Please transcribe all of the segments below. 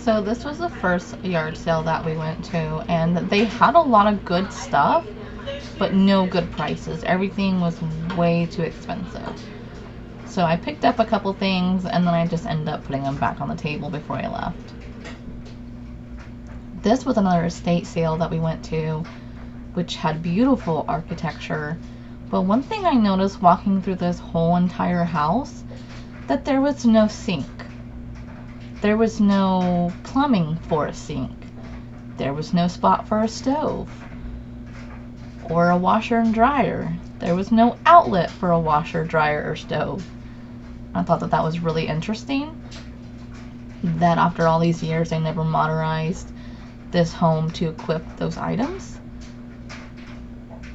So this was the first yard sale that we went to, and they had a lot of good stuff, but no good prices. Everything was way too expensive. So I picked up a couple things, and then I just ended up putting them back on the table before I left. This was another estate sale that we went to, which had beautiful architecture. But one thing I noticed walking through this whole entire house, that there was no sink. There was no plumbing for a sink. There was no spot for a stove or a washer and dryer. There was no outlet for a washer, dryer, or stove. I thought that that was really interesting, that after all these years they never modernized this home to equip those items,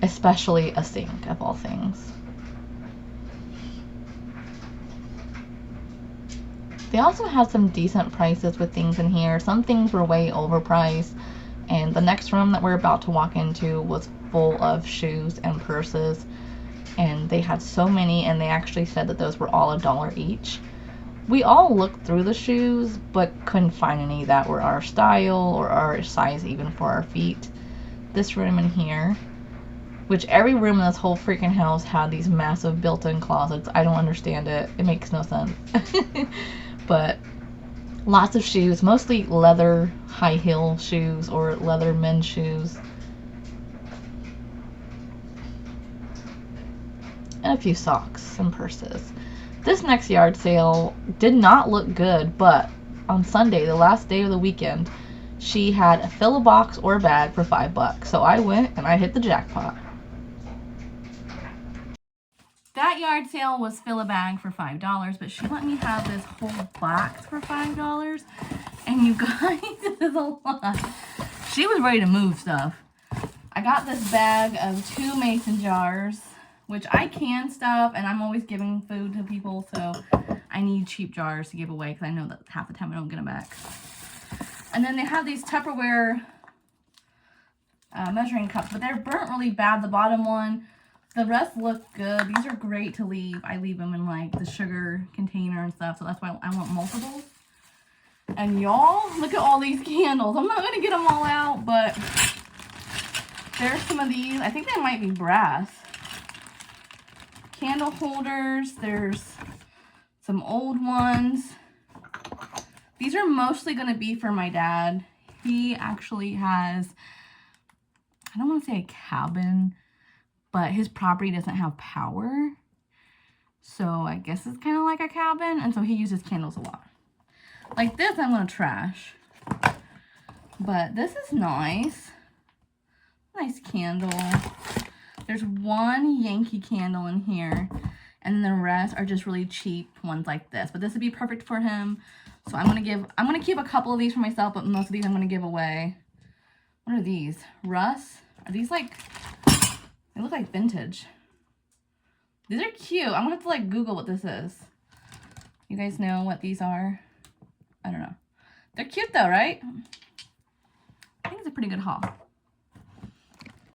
especially a sink of all things. They also had some decent prices with things in here. Some things were way overpriced, and the next room that we're about to walk into was full of shoes and purses, and they had so many, and they actually said that those were all $1 each. We all looked through the shoes, but couldn't find any that were our style or our size even for our feet. This room in here, which every room in this whole freaking house had these massive built-in closets. I don't understand it. It makes no sense. But lots of shoes, mostly leather high heel shoes or leather men's shoes. And a few socks and purses. This next yard sale did not look good, but on Sunday, the last day of the weekend, she had a fill a box or a bag for $5. So I went and I hit the jackpot. That yard sale was fill a bag for $5, but she let me have this whole box for $5. And you guys, this is a lot. She was ready to move stuff. I got this bag of 2 mason jars, which I can stuff, and I'm always giving food to people, so I need cheap jars to give away because I know that half the time I don't get them back. And then they have these Tupperware measuring cups, but they're burnt really bad, the bottom one. The rest look good. These are great to leave. I leave them in like the sugar container and stuff, so that's why I want multiples. And y'all, look at all these candles. I'm not going to get them all out, but there's some of these. I think they might be brass. Candle holders. There's some old ones. These are mostly going to be for my dad. He actually has, I don't want to say a cabin, but his property doesn't have power. So I guess it's kind of like a cabin. And so he uses candles a lot. Like this, I'm going to trash. But this is nice. Nice candle. There's one Yankee candle in here. And the rest are just really cheap ones like this. But this would be perfect for him. So I'm going to keep a couple of these for myself, but most of these I'm going to give away. What are these? Russ? Are these like, they look like vintage. These are cute. I'm going to have to like Google what this is. You guys know what these are? I don't know. They're cute though, right? I think it's a pretty good haul.